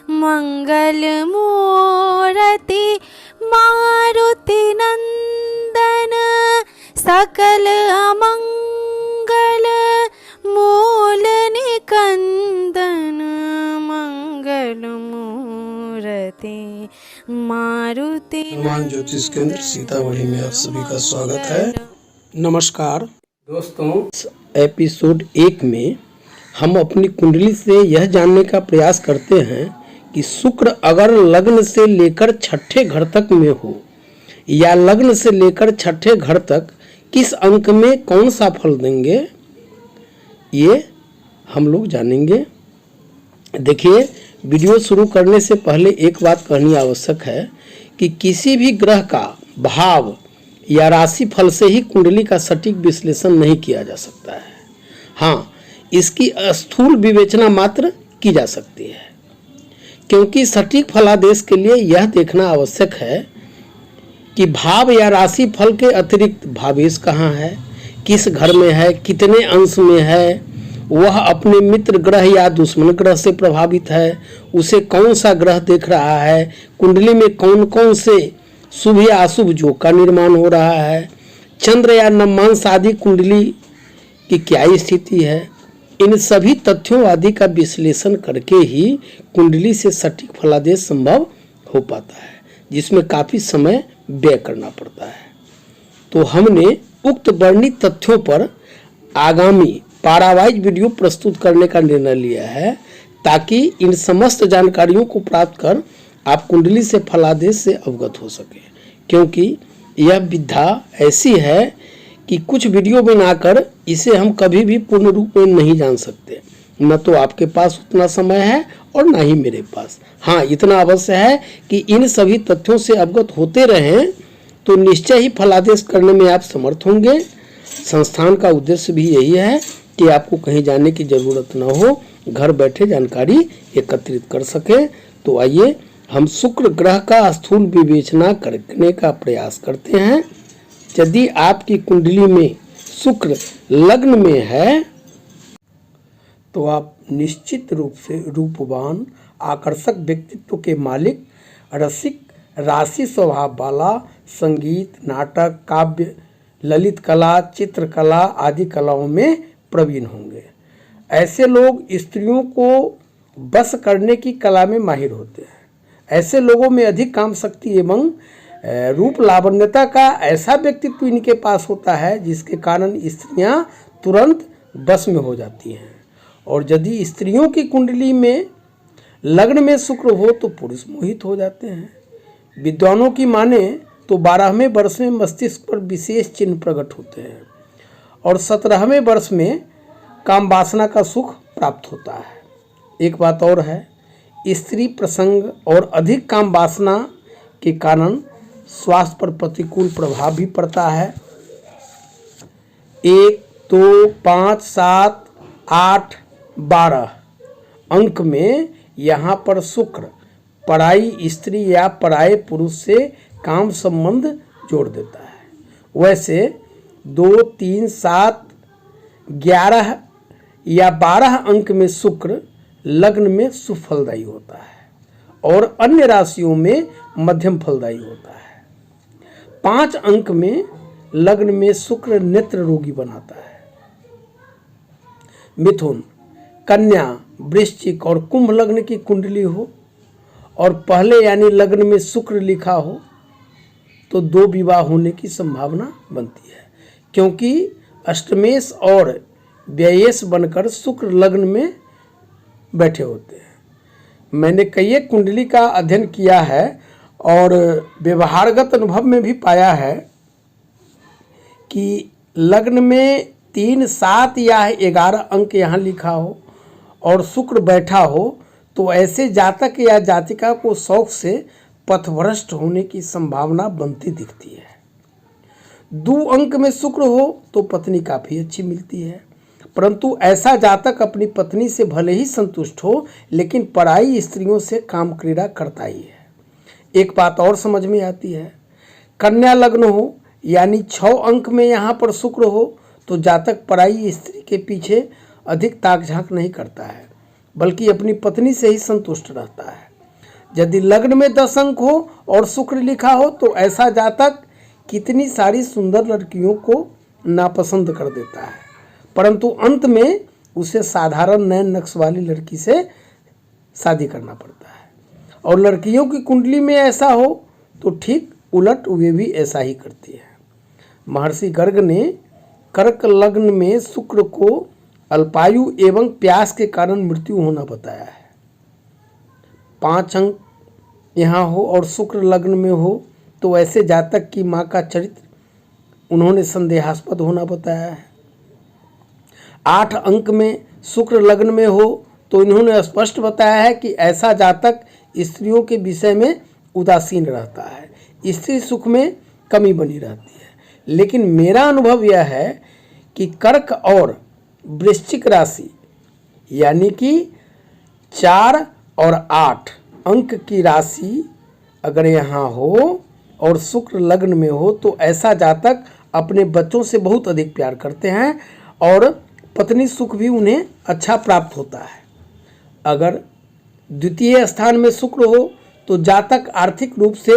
मंगल मूर्ति मारुति नंदन सकल अमंगल मूल निकंदन मंगल मूर्ति मारुति हनुमान ज्योतिष केंद्र सीतामढ़ी में आप सभी का स्वागत है। नमस्कार दोस्तों, एपिसोड 1 में हम अपनी कुंडली से यह जानने का प्रयास करते हैं कि शुक्र अगर लग्न से लेकर छठे घर तक में हो या लग्न से लेकर छठे घर तक किस अंक में कौन सा फल देंगे, ये हम लोग जानेंगे। देखिए, वीडियो शुरू करने से पहले एक बात कहनी आवश्यक है कि किसी भी ग्रह का भाव या राशि फल से ही कुंडली का सटीक विश्लेषण नहीं किया जा सकता है। हाँ, इसकी स्थूल विवेचना मात्र की जा सकती है, क्योंकि सटीक फलादेश के लिए यह देखना आवश्यक है कि भाव या राशि फल के अतिरिक्त भावेश कहाँ है, किस घर में है, कितने अंश में है, वह अपने मित्र ग्रह या दुश्मन ग्रह से प्रभावित है, उसे कौन सा ग्रह देख रहा है, कुंडली में कौन कौन से शुभ या अशुभ योग का निर्माण हो रहा है, चंद्र या नवमांश आदि कुंडली की क्या स्थिति है। इन सभी तथ्यों आदि का विश्लेषण करके ही कुंडली से सटीक फलादेश संभव हो पाता है, जिसमें काफ़ी समय व्यय करना पड़ता है। तो हमने उक्त वर्णित तथ्यों पर आगामी पारावाइज वीडियो प्रस्तुत करने का निर्णय लिया है, ताकि इन समस्त जानकारियों को प्राप्त कर आप कुंडली से फलादेश से अवगत हो सके। क्योंकि यह विद्या ऐसी है कि कुछ वीडियो बनाकर इसे हम कभी भी पूर्ण रूप में नहीं जान सकते। न तो आपके पास उतना समय है और न ही मेरे पास। हाँ, इतना अवश्य है कि इन सभी तथ्यों से अवगत होते रहें तो निश्चय ही फलादेश करने में आप समर्थ होंगे। संस्थान का उद्देश्य भी यही है कि आपको कहीं जाने की जरूरत न हो, घर बैठे जानकारी एकत्रित कर सके। तो आइए हम शुक्र ग्रह का स्थूल विवेचना करने का प्रयास करते हैं। यदि आपकी कुंडली में शुक्र लग्न में है तो आप निश्चित रूप से रूपवान, आकर्षक व्यक्तित्व के मालिक, रसिक, राशि स्वभाव वाला, संगीत, नाटक, काव्य, ललित कला, चित्रकला आदि कलाओं में प्रवीण होंगे। ऐसे लोग स्त्रियों को बस करने की कला में माहिर होते हैं। ऐसे लोगों में अधिक काम शक्ति एवं रूप लावण्यता का ऐसा व्यक्तित्व इनके पास होता है जिसके कारण स्त्रियां तुरंत बस में हो जाती हैं। और यदि स्त्रियों की कुंडली में लग्न में शुक्र हो तो पुरुष मोहित हो जाते हैं। विद्वानों की माने तो 12वें वर्ष में मस्तिष्क पर विशेष चिन्ह प्रकट होते हैं और 17वें वर्ष में काम वासना का सुख प्राप्त होता है। एक बात और है, स्त्री प्रसंग और अधिक काम वासना के कारण स्वास्थ्य पर प्रतिकूल प्रभाव भी पड़ता है। 1, 2, 5, 7, 8, 12 अंक में यहाँ पर शुक्र पराई स्त्री या पराये पुरुष से काम संबंध जोड़ देता है। वैसे 2, 3, 7, 11 या 12 अंक में शुक्र लग्न में शुभ फलदायी होता है और अन्य राशियों में मध्यम फलदायी होता है। 5 अंक में लग्न में शुक्र नेत्र रोगी बनाता है। मिथुन, कन्या, वृश्चिक और कुंभ लग्न की कुंडली हो और पहले यानी लग्न में शुक्र लिखा हो तो 2 विवाह होने की संभावना बनती है, क्योंकि अष्टमेश और व्ययेश बनकर शुक्र लग्न में बैठे होते हैं। मैंने कई कुंडली का अध्ययन किया है और व्यवहारगत अनुभव में भी पाया है कि लग्न में 3, 7 या 11 अंक यहाँ लिखा हो और शुक्र बैठा हो तो ऐसे जातक या जातिका को शौक से पथभ्रष्ट होने की संभावना बनती दिखती है। 2 अंक में शुक्र हो तो पत्नी काफ़ी अच्छी मिलती है, परंतु ऐसा जातक अपनी पत्नी से भले ही संतुष्ट हो लेकिन पराई स्त्रियों से काम क्रीड़ा करता ही है। एक बात और समझ में आती है, कन्या लग्न हो यानी 6 अंक में यहाँ पर शुक्र हो तो जातक पराई स्त्री के पीछे अधिक ताक झांक नहीं करता है, बल्कि अपनी पत्नी से ही संतुष्ट रहता है। यदि लग्न में 10 अंक हो और शुक्र लिखा हो तो ऐसा जातक कितनी सारी सुंदर लड़कियों को नापसंद कर देता है, परंतु अंत में उसे साधारण नैन नक्श वाली लड़की से शादी करना पड़ता है। और लड़कियों की कुंडली में ऐसा हो तो ठीक उलट वे भी ऐसा ही करती है। महर्षि गर्ग ने कर्क लग्न में शुक्र को अल्पायु एवं प्यास के कारण मृत्यु होना बताया है। 5 अंक यहाँ हो और शुक्र लग्न में हो तो ऐसे जातक की माँ का चरित्र उन्होंने संदेहास्पद होना बताया है। 8 अंक में शुक्र लग्न में हो तो इन्होंने स्पष्ट बताया है कि ऐसा जातक स्त्रियों के विषय में उदासीन रहता है, स्त्री सुख में कमी बनी रहती है। लेकिन मेरा अनुभव यह है कि कर्क और वृश्चिक राशि यानी कि 4 और 8 अंक की राशि अगर यहाँ हो और शुक्र लग्न में हो तो ऐसा जातक अपने बच्चों से बहुत अधिक प्यार करते हैं और पत्नी सुख भी उन्हें अच्छा प्राप्त होता है। अगर द्वितीय स्थान में शुक्र हो तो जातक आर्थिक रूप से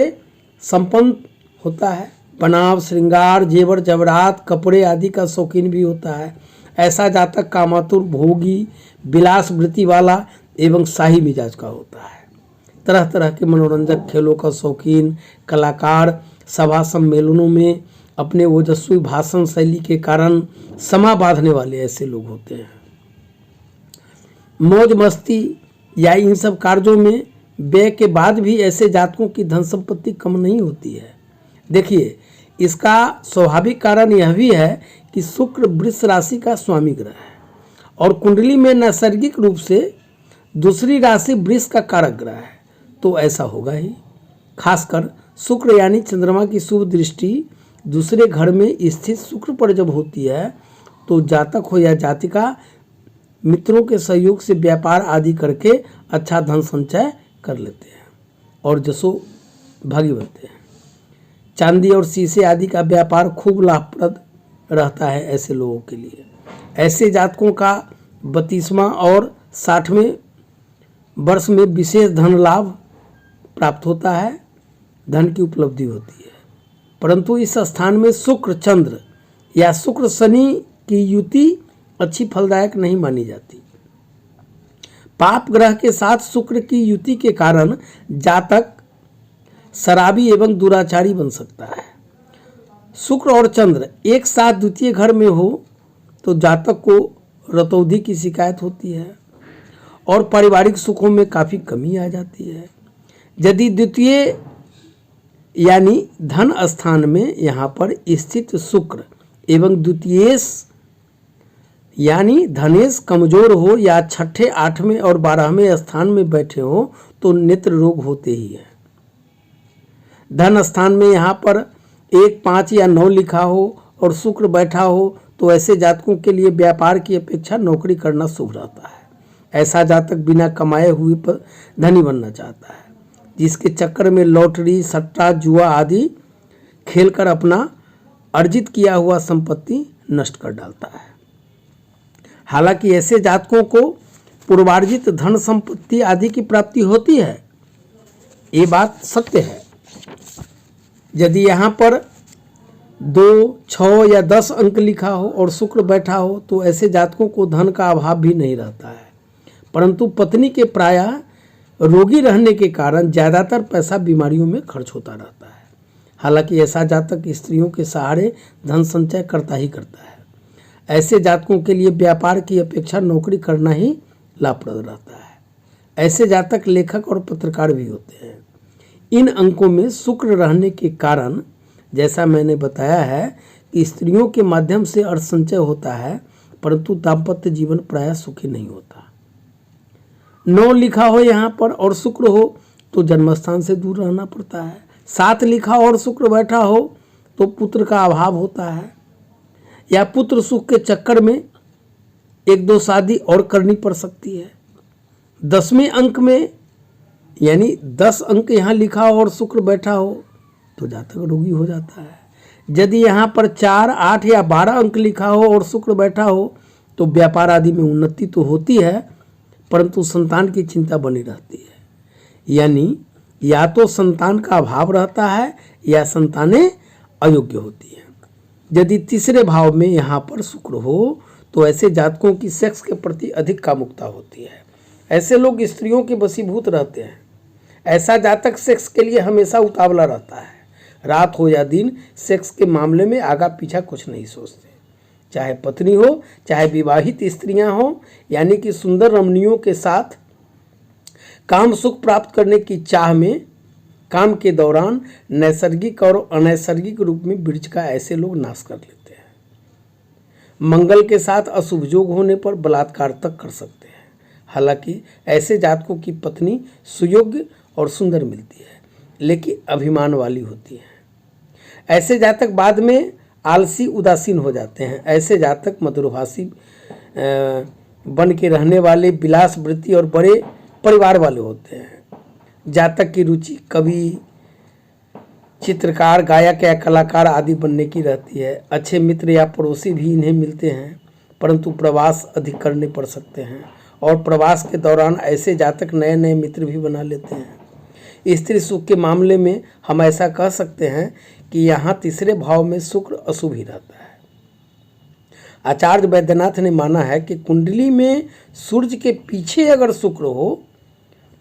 संपन्न होता है, बनाव श्रृंगार जेवर जवरात कपड़े आदि का शौकीन भी होता है। ऐसा जातक कामातुर भोगी विलास वृत्ति वाला एवं शाही मिजाज का होता है। तरह तरह के मनोरंजक खेलों का शौकीन, कलाकार, सभा सम्मेलनों में अपने ओजस्वी भाषण शैली के कारण समा बांधने वाले ऐसे लोग होते हैं। मौज मस्ती या इन सब कार्यों में व्यय के बाद भी ऐसे जातकों की धन संपत्ति कम नहीं होती है। देखिए, इसका स्वाभाविक कारण यह भी है कि शुक्र वृष राशि का स्वामी ग्रह है और कुंडली में नैसर्गिक रूप से दूसरी राशि वृष का कारक ग्रह है, तो ऐसा होगा ही। खासकर शुक्र यानी चंद्रमा की शुभ दृष्टि दूसरे घर में स्थित शुक्र पर जब होती है तो जातक हो या जातिका मित्रों के सहयोग से व्यापार आदि करके अच्छा धन संचय कर लेते हैं और जसो भागी बनते हैं। चांदी और शीशे आदि का व्यापार खूब लाभप्रद रहता है ऐसे लोगों के लिए। ऐसे जातकों का 32वां और 60वें वर्ष में विशेष धन लाभ प्राप्त होता है, धन की उपलब्धि होती है। परंतु इस स्थान में शुक्र चंद्र या शुक्र शनि की युति अच्छी फलदायक नहीं मानी जाती। पाप ग्रह के साथ शुक्र की युति के कारण जातक शराबी एवं दुराचारी बन सकता है। शुक्र और चंद्र एक साथ द्वितीय घर में हो तो जातक को रतौंधी की शिकायत होती है और पारिवारिक सुखों में काफ़ी कमी आ जाती है। यदि द्वितीय यानी धन स्थान में यहाँ पर स्थित शुक्र एवं द्वितीयेश यानी धनेश कमजोर हो या 6ठे 8वें और 12वें स्थान में बैठे हो तो नेत्र रोग होते ही है। धन स्थान में यहाँ पर 1, 5 या 9 लिखा हो और शुक्र बैठा हो तो ऐसे जातकों के लिए व्यापार की अपेक्षा नौकरी करना शुभ रहता है। ऐसा जातक बिना कमाए हुए पर धनी बनना चाहता है, जिसके चक्कर में लॉटरी सट्टा जुआ आदि खेलकर अपना अर्जित किया हुआ संपत्ति नष्ट कर डालता है। हालांकि ऐसे जातकों को पूर्वार्जित धन संपत्ति आदि की प्राप्ति होती है, ये बात सत्य है। यदि यहाँ पर 2, 6 या 10 अंक लिखा हो और शुक्र बैठा हो तो ऐसे जातकों को धन का अभाव भी नहीं रहता है, परंतु पत्नी के प्रायः रोगी रहने के कारण ज़्यादातर पैसा बीमारियों में खर्च होता रहता है। हालांकि ऐसा जातक स्त्रियों के सहारे धन संचय करता ही करता है। ऐसे जातकों के लिए व्यापार की अपेक्षा नौकरी करना ही लाभप्रद रहता है। ऐसे जातक लेखक और पत्रकार भी होते हैं। इन अंकों में शुक्र रहने के कारण जैसा मैंने बताया है कि स्त्रियों के माध्यम से अर्थ संचय होता है, परंतु दाम्पत्य जीवन प्रायः सुखी नहीं होता। 9 लिखा हो यहाँ पर और शुक्र हो तो जन्मस्थान से दूर रहना पड़ता है। 7 लिखा और शुक्र बैठा हो तो पुत्र का अभाव होता है या पुत्र सुख के चक्कर में 1-2 शादी और करनी पड़ सकती है। 10वें अंक में यानी 10 अंक यहाँ लिखा हो और शुक्र बैठा हो तो जातक रोगी हो जाता है। यदि यहाँ पर 4, 8 या 12 अंक लिखा हो और शुक्र बैठा हो तो व्यापार आदि में उन्नति तो होती है, परंतु संतान की चिंता बनी रहती है। यानी या तो संतान का अभाव रहता है या संतानें अयोग्य होती हैं। यदि तीसरे भाव में यहाँ पर शुक्र हो तो ऐसे जातकों की सेक्स के प्रति अधिक कामुकता होती है। ऐसे लोग स्त्रियों के वशीभूत रहते हैं। ऐसा जातक सेक्स के लिए हमेशा उतावला रहता है। रात हो या दिन सेक्स के मामले में आगा पीछा कुछ नहीं सोचते, चाहे पत्नी हो चाहे विवाहित स्त्रियां हो, यानी कि सुंदर रमणियों के साथ काम सुख प्राप्त करने की चाह में काम के दौरान नैसर्गिक और अनैसर्गिक रूप में बीज का ऐसे लोग नाश कर लेते हैं। मंगल के साथ अशुभ योग होने पर बलात्कार तक कर सकते हैं। हालांकि ऐसे जातकों की पत्नी सुयोग्य और सुंदर मिलती है, लेकिन अभिमान वाली होती है। ऐसे जातक बाद में आलसी उदासीन हो जाते हैं। ऐसे जातक मधुरभाषी बन के रहने वाले, विलास वृत्ति और बड़े परिवार वाले होते हैं। जातक की रुचि कवि, चित्रकार, गायक या कलाकार आदि बनने की रहती है। अच्छे मित्र या पड़ोसी भी इन्हें मिलते हैं, परंतु प्रवास अधिक करने पड़ सकते हैं और प्रवास के दौरान ऐसे जातक नए नए मित्र भी बना लेते हैं। स्त्री सुख के मामले में हम ऐसा कह सकते हैं कि यहाँ तीसरे भाव में शुक्र अशुभ ही रहता है। आचार्य वैद्यनाथ ने माना है कि कुंडली में सूर्य के पीछे अगर शुक्र हो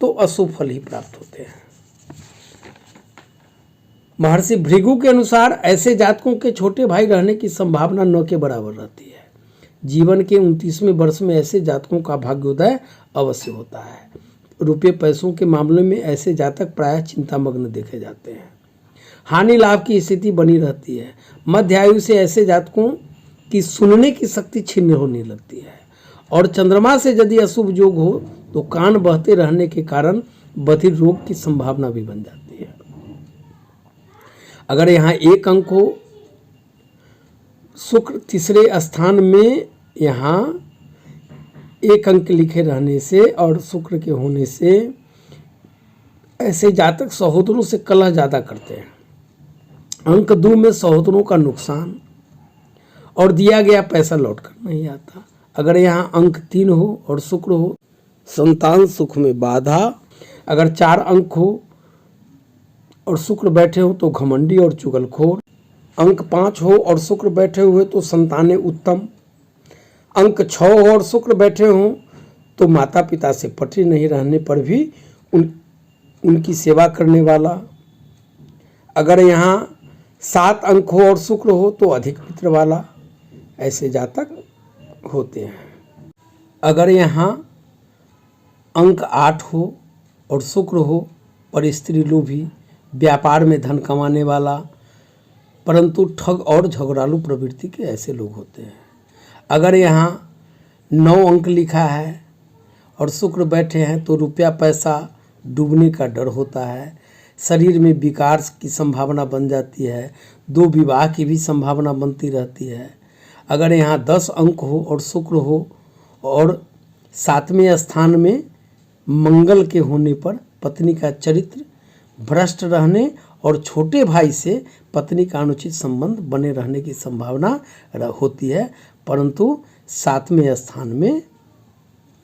तो अशुभ फल ही प्राप्त होते हैं। महर्षि भृगु के अनुसार ऐसे जातकों के छोटे भाई रहने की संभावना 9 के बराबर रहती है। जीवन के 29वें वर्ष में ऐसे जातकों का भाग्योदय अवश्य होता है। रुपये पैसों के मामले में ऐसे जातक प्रायः चिंतामग्न देखे जाते हैं। हानि लाभ की स्थिति बनी रहती है। मध्य आयु से ऐसे जातकों की सुनने की शक्ति छिन्न होने लगती है और चंद्रमा से यदि अशुभ योग हो तो कान बहते रहने के कारण बधिर रोग की संभावना भी बन जाती है। अगर यहाँ एक अंक हो, शुक्र तीसरे स्थान में यहाँ एक अंक लिखे रहने से और शुक्र के होने से ऐसे जातक सहोदरों से कलह ज़्यादा करते हैं। अंक 2 में सहोदरों का नुकसान और दिया गया पैसा लौट कर नहीं आता। अगर यहाँ अंक 3 हो और शुक्र हो, संतान सुख में बाधा। अगर 4 अंक हो और शुक्र बैठे हो तो घमंडी और चुगलखोर। अंक 5 हो और शुक्र बैठे हुए तो संतानें उत्तम। अंक 6 हो और शुक्र बैठे हों तो माता पिता से पटरी नहीं रहने पर भी उनकी सेवा करने वाला। अगर यहाँ 7 अंक हो और शुक्र हो तो अधिक मित्र वाला। ऐसे जातक होते हैं। अगर यहाँ अंक 8 हो और शुक्र हो पर स्त्री लोभी, व्यापार में धन कमाने वाला परंतु ठग और झगड़ालू प्रवृत्ति के ऐसे लोग होते हैं। अगर यहाँ 9 अंक लिखा है और शुक्र बैठे हैं तो रुपया पैसा डूबने का डर होता है। शरीर में विकार की संभावना बन जाती है। 2 विवाह की भी संभावना बनती रहती है। अगर यहाँ 10 अंक हो और शुक्र हो और 7वें स्थान में मंगल के होने पर पत्नी का चरित्र भ्रष्ट रहने और छोटे भाई से पत्नी का अनुचित संबंध बने रहने की संभावना होती है, परंतु 7वें स्थान में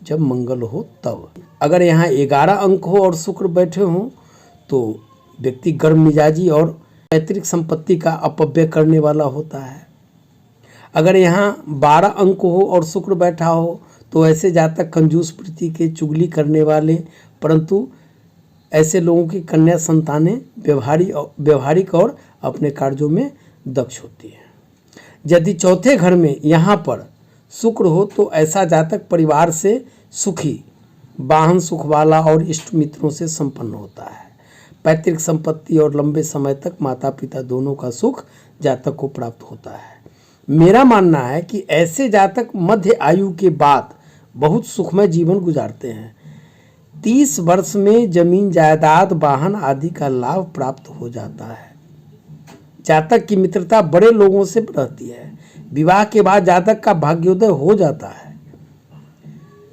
जब मंगल हो तब। अगर यहाँ 11 अंक हो और शुक्र बैठे हों तो व्यक्ति गर्म मिजाजी और पैतृक संपत्ति का अपव्यय करने वाला होता है। अगर यहाँ 12 अंक हो और शुक्र बैठा हो तो ऐसे जातक कंजूस वृत्ति के, चुगली करने वाले, परंतु ऐसे लोगों की कन्या संतानें व्यवहारिक और अपने कार्यों में दक्ष होती है। यदि चौथे घर में यहाँ पर शुक्र हो तो ऐसा जातक परिवार से सुखी, वाहन सुख वाला और इष्ट मित्रों से संपन्न होता है। पैतृक संपत्ति और लंबे समय तक माता पिता दोनों का सुख जातक को प्राप्त होता है। मेरा मानना है कि ऐसे जातक मध्य आयु के बाद बहुत सुखमय जीवन गुजारते हैं। 30 वर्ष में जमीन जायदाद, वाहन आदि का लाभ प्राप्त हो जाता है। जातक की मित्रता बड़े लोगों से रहती है। विवाह के बाद जातक का भाग्योदय हो जाता है।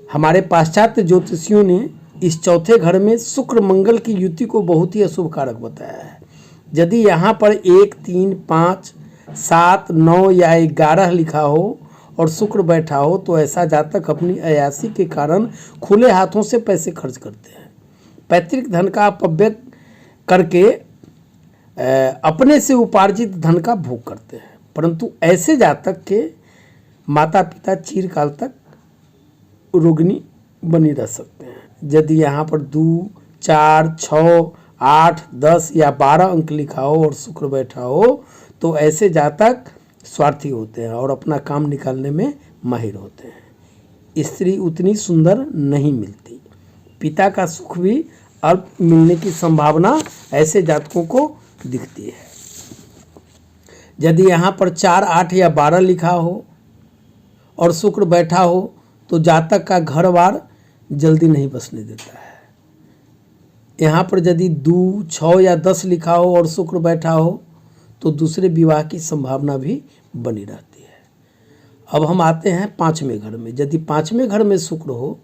हमारे पाश्चात्य ज्योतिषियों ने इस चौथे घर में शुक्र मंगल की युति को बहुत ही अशुभ कारक बताया है। यदि यहाँ पर 1, 3, 5, 7, 9 या 11 लिखा हो और शुक्र बैठा हो तो ऐसा जातक अपनी अयासी के कारण खुले हाथों से पैसे खर्च करते हैं। पैतृक धन का अपव्यय करके अपने से उपार्जित धन का भोग करते हैं, परंतु ऐसे जातक के माता पिता चिरकाल तक रोगिणी बनी रह सकते हैं। यदि यहाँ पर 2, 4, 6, 8, 10 या 12 अंक लिखा हो और शुक्र बैठा हो तो ऐसे जातक स्वार्थी होते हैं और अपना काम निकालने में माहिर होते हैं। स्त्री उतनी सुंदर नहीं मिलती। पिता का सुख भी अल्प मिलने की संभावना ऐसे जातकों को दिखती है। यदि यहाँ पर 4, 8 या 12 लिखा हो और शुक्र बैठा हो तो जातक का घर बार जल्दी नहीं बसने देता है। यहाँ पर यदि 2, 6 या 10 लिखा हो और शुक्र बैठा हो तो दूसरे विवाह की संभावना भी बनी रहती है। अब हम आते हैं 5वें घर में। यदि 5वें घर में शुक्र हो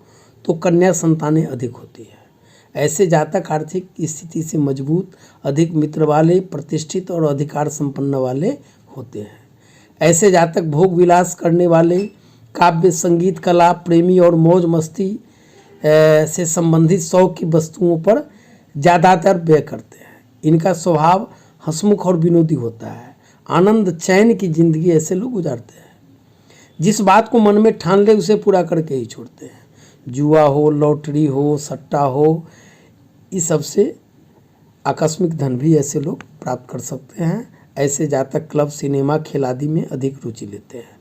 तो कन्या संतानें अधिक होती है। ऐसे जातक आर्थिक स्थिति से मजबूत, अधिक मित्र वाले, प्रतिष्ठित और अधिकार संपन्न वाले होते हैं। ऐसे जातक भोग विलास करने वाले, काव्य, संगीत, कला प्रेमी और मौज मस्ती से संबंधित शौक की वस्तुओं पर ज़्यादातर व्यय करते हैं। इनका स्वभाव हंसमुख और विनोदी होता है। आनंद चैन की जिंदगी ऐसे लोग गुजारते हैं। जिस बात को मन में ठान ले उसे पूरा करके ही छोड़ते हैं। जुआ हो, लॉटरी हो, सट्टा हो, इस सब से आकस्मिक धन भी ऐसे लोग प्राप्त कर सकते हैं। ऐसे जातक क्लब, सिनेमा, खेल आदि में अधिक रुचि लेते हैं।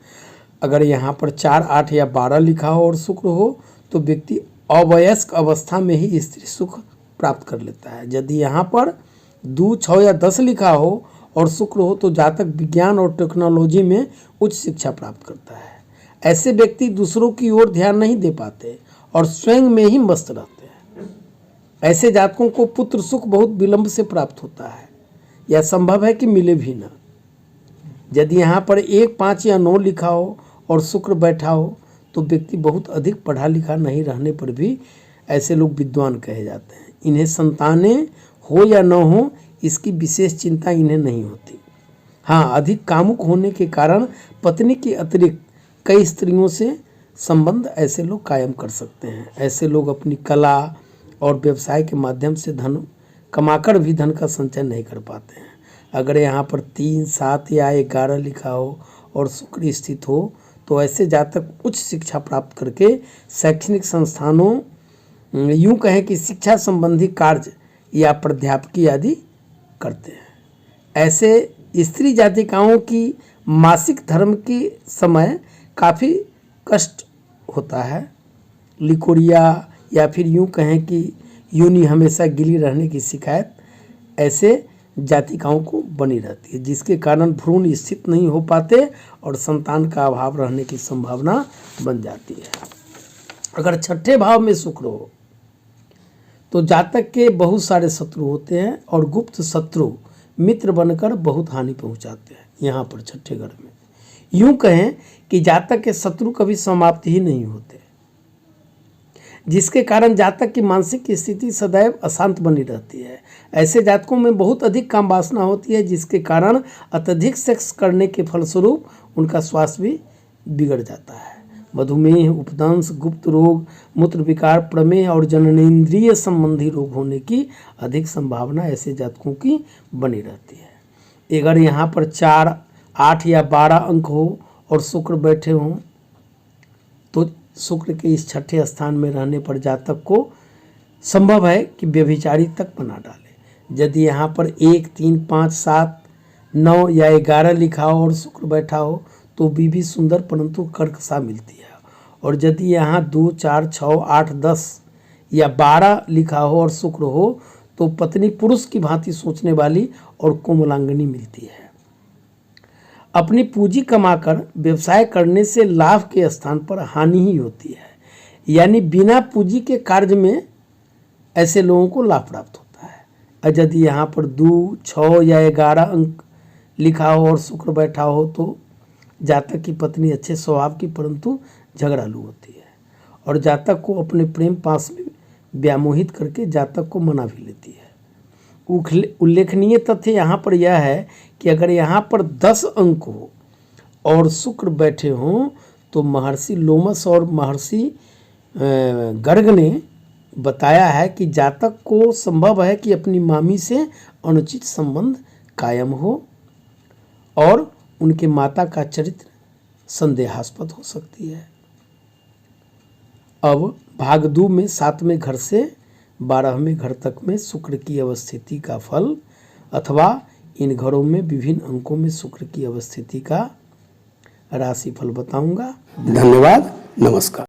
अगर यहाँ पर 4, 8 या 12 लिखा हो और शुक्र हो तो व्यक्ति अवयस्क अवस्था में ही स्त्री सुख प्राप्त कर लेता है। यदि यहाँ पर 2, 6 या 10 लिखा हो और शुक्र हो तो जातक विज्ञान और टेक्नोलॉजी में उच्च शिक्षा प्राप्त करता है। ऐसे व्यक्ति दूसरों की ओर ध्यान नहीं दे पाते और स्वयं में ही मस्त रहते हैं। ऐसे जातकों को पुत्र सुख बहुत विलंब से प्राप्त होता है या संभव है कि मिले भी ना। यदि यहाँ पर 1, 5 या 9 लिखा हो और शुक्र बैठा हो तो व्यक्ति बहुत अधिक पढ़ा लिखा नहीं रहने पर भी ऐसे लोग विद्वान कहे जाते हैं। इन्हें संतानें हो या न हो इसकी विशेष चिंता इन्हें नहीं होती। हाँ, अधिक कामुक होने के कारण पत्नी के अतिरिक्त कई स्त्रियों से संबंध ऐसे लोग कायम कर सकते हैं। ऐसे लोग अपनी कला और व्यवसाय के माध्यम से धन कमाकर भी धन का संचय नहीं कर पाते हैं। अगर यहाँ पर 3, 7 या 11 लिखा हो और शुक्र स्थित हो तो ऐसे जातक उच्च शिक्षा प्राप्त करके शैक्षणिक संस्थानों, यूँ कहें कि शिक्षा संबंधी कार्य या प्राध्यापकी आदि करते हैं। ऐसे स्त्री जातिकाओं की मासिक धर्म के समय काफ़ी कष्ट होता है। लिकोरिया या फिर यूँ कहें कि योनि हमेशा गीली रहने की शिकायत ऐसे जातिकाओं को बनी रहती है, जिसके कारण भ्रूण स्थित नहीं हो पाते और संतान का अभाव रहने की संभावना बन जाती है। अगर 6ठे भाव में शुक्र हो तो जातक के बहुत सारे शत्रु होते हैं और गुप्त शत्रु मित्र बनकर बहुत हानि पहुंचाते हैं। यहाँ पर 6ठे घर में यूँ कहें कि जातक के शत्रु कभी समाप्त ही नहीं होते, जिसके कारण जातक की मानसिक स्थिति सदैव अशांत बनी रहती है। ऐसे जातकों में बहुत अधिक काम वासना होती है, जिसके कारण अत्यधिक सेक्स करने के फलस्वरूप उनका स्वास्थ्य भी बिगड़ जाता है। मधुमेह, उपदंश, गुप्त रोग, मूत्र विकार, प्रमेह और जननेंद्रिय संबंधी रोग होने की अधिक संभावना ऐसे जातकों की बनी रहती है। अगर यहाँ पर 4, 8 या 12 अंक हो और शुक्र बैठे हों तो शुक्र के इस 6ठे स्थान में रहने पर जातक को संभव है कि व्यभिचारी तक बना डाले। यदि यहाँ पर 1, 3, 5, 7, 9 या 11 लिखा हो और शुक्र बैठा हो तो बीवी सुंदर परंतु कर्कशा मिलती है। और यदि यहाँ 2, 4, 6, 8, 10 या 12 लिखा हो और शुक्र हो तो पत्नी पुरुष की भांति सोचने वाली और कोमलांगनी मिलती है। अपनी पूंजी कमाकर व्यवसाय करने से लाभ के स्थान पर हानि ही होती है, यानी बिना पूंजी के कार्य में ऐसे लोगों को लाभ प्राप्त होता है। यदि यहाँ पर 2, 6 या 11 अंक लिखा हो और शुक्र बैठा हो तो जातक की पत्नी अच्छे स्वभाव की परंतु झगड़ालू होती है और जातक को अपने प्रेम पास में व्यामोहित करके जातक को मना भी लेती है। उल्लेखनीय तथ्य यहाँ पर यह है कि अगर यहाँ पर 10 अंक हो और शुक्र बैठे हों तो महर्षि लोमस और महर्षि गर्ग ने बताया है कि जातक को संभव है कि अपनी मामी से अनुचित संबंध कायम हो और उनके माता का चरित्र संदेहास्पद हो सकती है। अब भाग 2 में 7वें घर से 12वें घर तक में शुक्र की अवस्थिति का फल अथवा इन घरों में विभिन्न अंकों में शुक्र की अवस्थिति का राशिफल बताऊंगा। धन्यवाद, नमस्कार।